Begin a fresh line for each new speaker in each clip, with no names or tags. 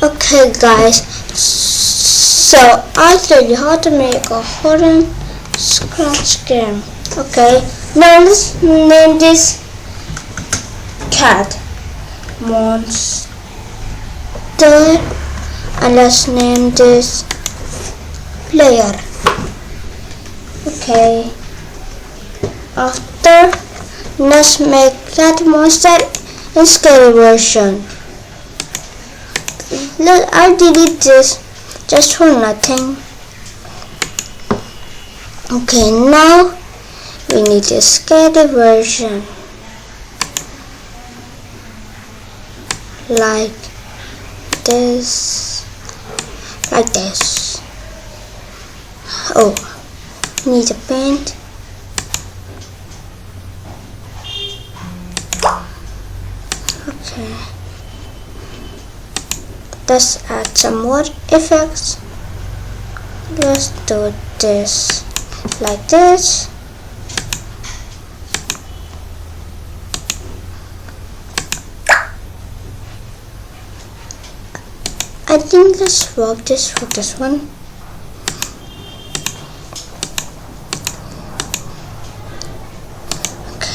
Okay guys, so I'll tell you how to make a horror scratch game. Okay, now let's name this cat monster and let's name this player. Okay, after let's make cat monster in scary version. I'll delete this just for nothing. Okay, now we need a scary version like this. Oh, need a paint. Okay, let's add some more effects. Let's do this like this. I think let's swap this for this one.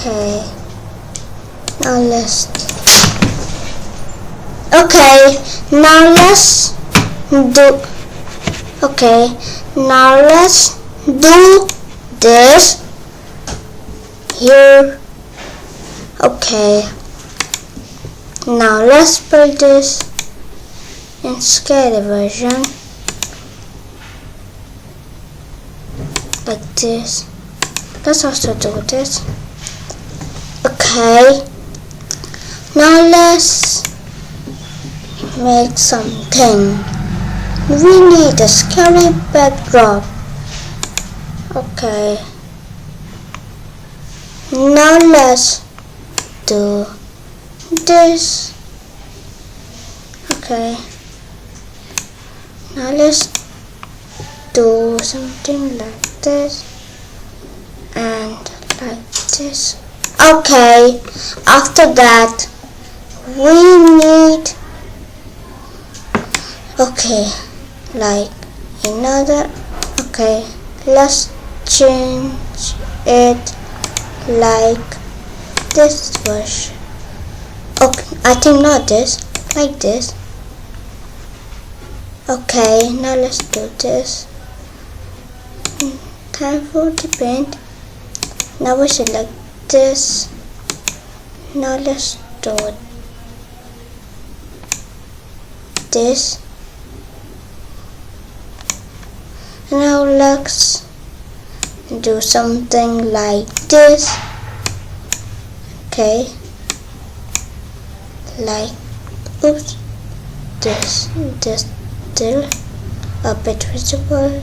Okay, now let's do this here. Okay, now let's build this in scary version like this. Let's also do this. Okay, now let's make something. We need a scary backdrop. Okay, now let's do this. Okay, now let's do something like this and like this. Okay, after that we need like another. Okay, let's change it like this version. Okay, I think not this, like this. Okay, now let's do this. Time for the paint. Now we select this. Now let's do this. Now let's do something like this. Okay, like this still a bit visible.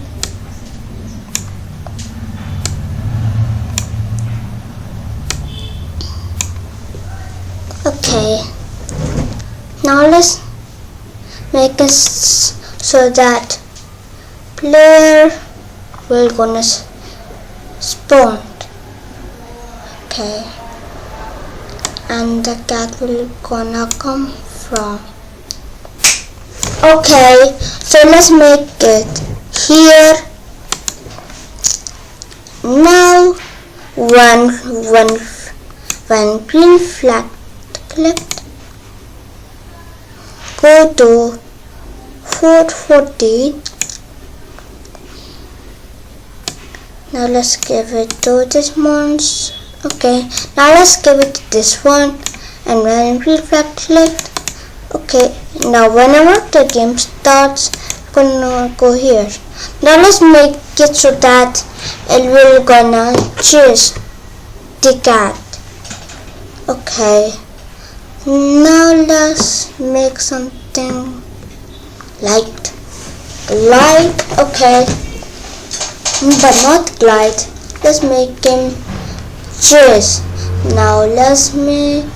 Okay, now let's make it so that player will gonna spawn. Okay, and the cat will gonna come from. Okay, so let's make it here. Now when green flag clicked, go to 440. Now let's give it to this monster. Okay, now let's give it to this one, and when green flag clicked. Okay, now whenever the game starts, we're gonna go here. Now let's make it so that it will gonna chase the cat. Okay, now let's make something like glide. Okay, but not glide. Let's make him chase. Now let's make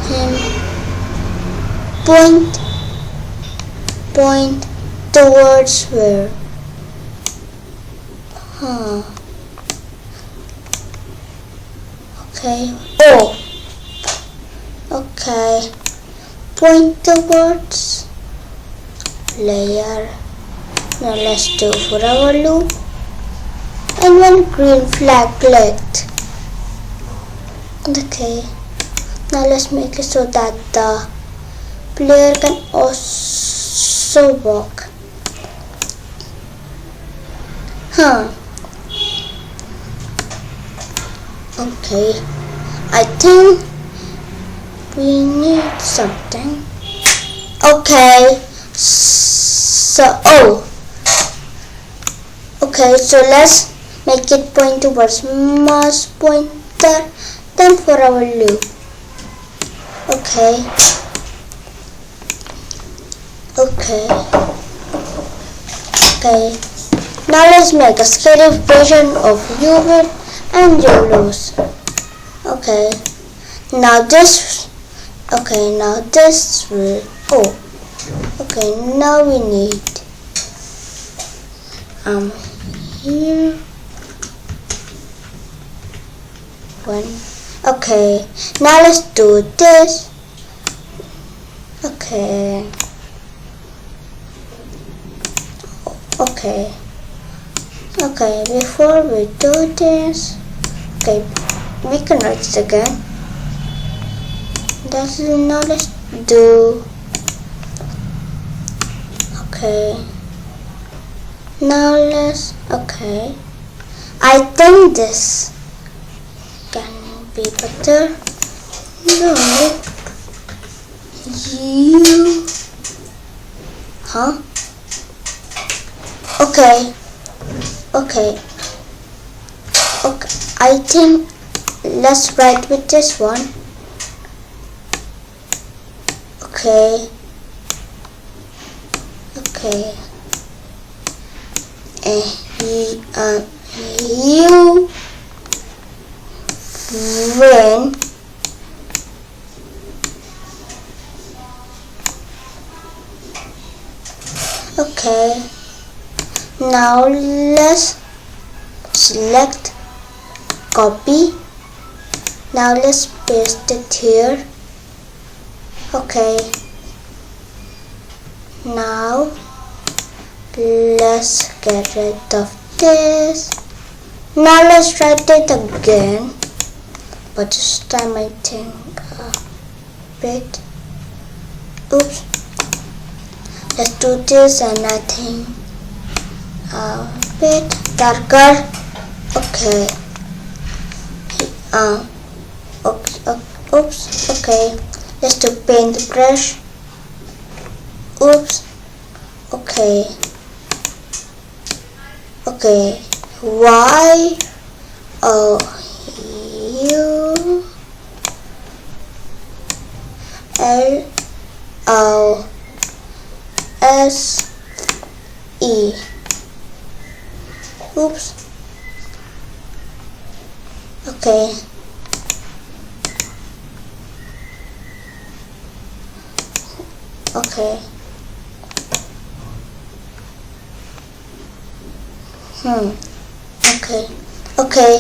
him point towards where? Okay. Oh. Okay. Point towards player. Now let's do for our loop. And one green flag clicked. Okay. Now let's make it so that the player can also walk. Okay. I think we need something. Okay. Okay, so let's make it point towards mouse pointer, then for our loop. Okay. Now let's make a scary version of Hubert and Yolos. Okay. Now this will. Okay. Now we need here one. Okay. Now let's do this. Okay. Before we do this, we can write this again. Now let's do. Now let's. I think this can be better. No. You. Okay. I think let's write with this one. Okay. You win. Okay. Now let's select copy. Now let's paste it here. Okay. Now let's get rid of this. Now let's write it again, but this time I think a bit. Oops. Let's do this, and I think a bit darker. Okay. Oops. Okay. Let's do paint brush. Oops. Okay. Y O U L O S E. Oops. Okay. Okay.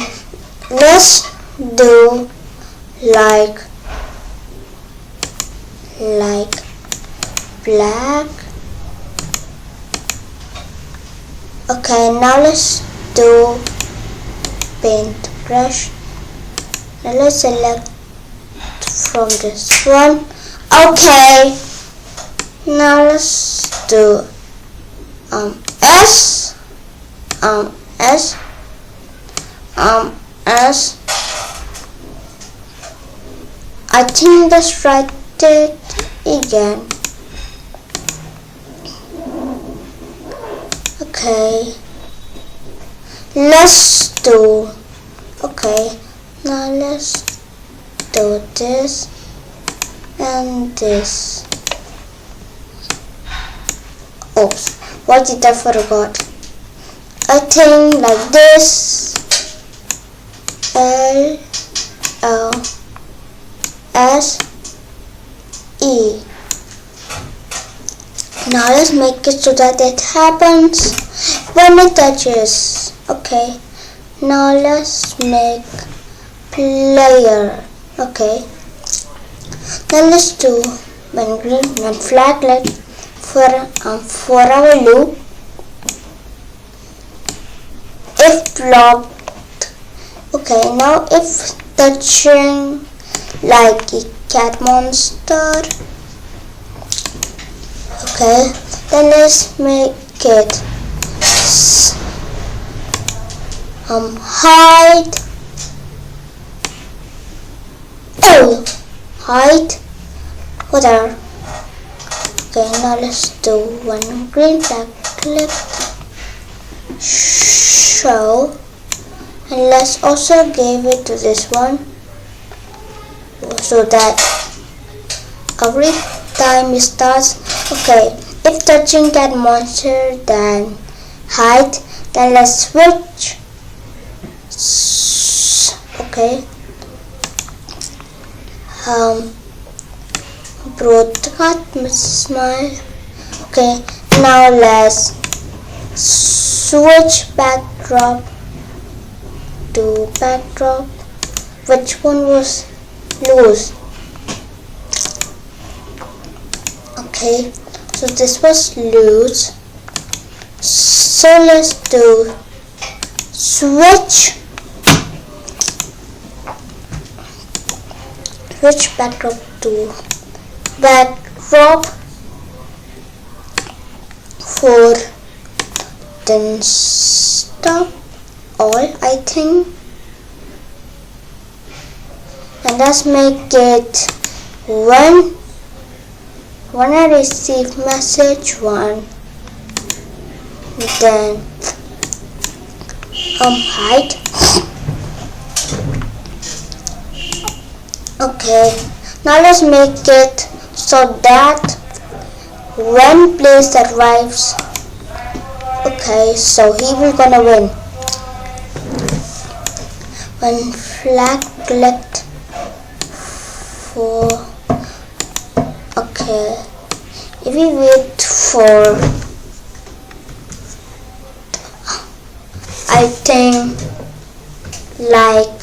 Let's do like black. Okay, now let's do paint brush. Now let's select from this one. Okay. Now let's do S. I think let's write it again. Okay. Let's do. Okay. Now let's do this and this. Oops. What did I forgot? I think like this. L O S E. Now let's make it so that it happens when it touches. Okay. Now let's make player. Okay. Then let's do when green, when flag light for our loop, if blocked. Okay, now if touching like a cat monster. Okay, then let's make it height. Oh, height. Whatever. Okay, now let's do one green flag. Click. Show. And let's also give it to this one, so that every time it starts. Okay, if touching cat monster, then height. Then let's switch. Okay. Broadcast smile. Okay, now let's switch backdrop to backdrop. Which one was loose? Okay, so this was loose. So let's do switch backdrop to backdrop 4. Then stop all, I think, and let's make it when I receive message 1, then height. Okay, now let's make it so that when play survives. Okay, so he will gonna win. When flag clicked for. Okay, if we wait for, I think like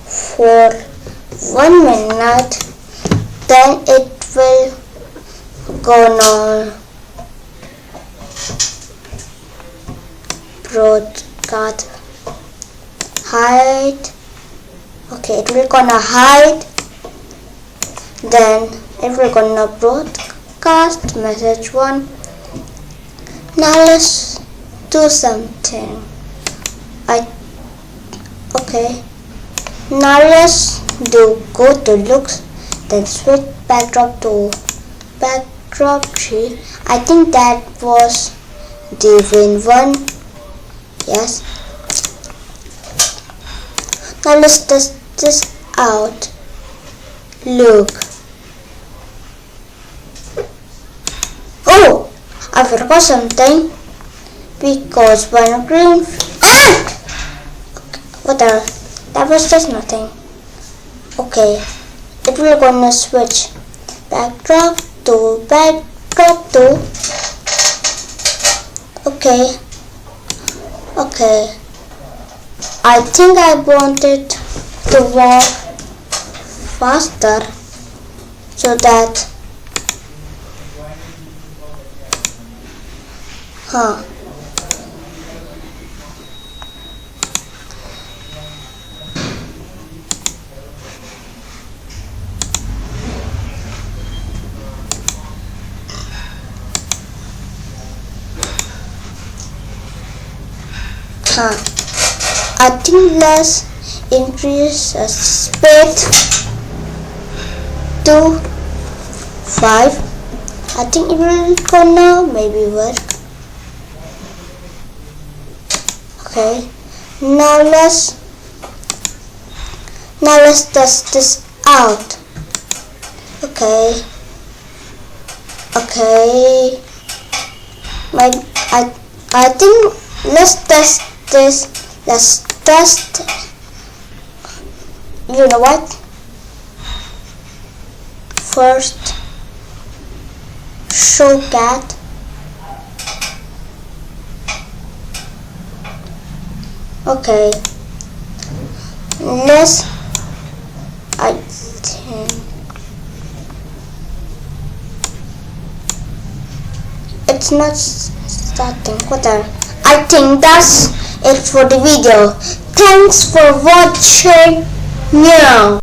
for 1 minute, then it will gonna broadcast hide. Okay, it will gonna hide, then it will gonna broadcast message 1. Now let's do something. Okay, now let's go to looks, then switch backdrop to backdrop 3. I think that was the win one. Yes. Now let's test this out. Look. Oh, I forgot something, because when green whatever, that was just nothing. Okay, it will gonna switch backdrop to backdrop 2. Okay, I think I wanted to walk faster, so that I think let's increase the speed to 5. I think it will gonna maybe work. Okay, now let's test this out. Okay, I think let's test this. Let's test. You know what? First, show cat. Okay, I think it's not starting. Whatever. I think that's it for the video. Thanks for watching. Meow.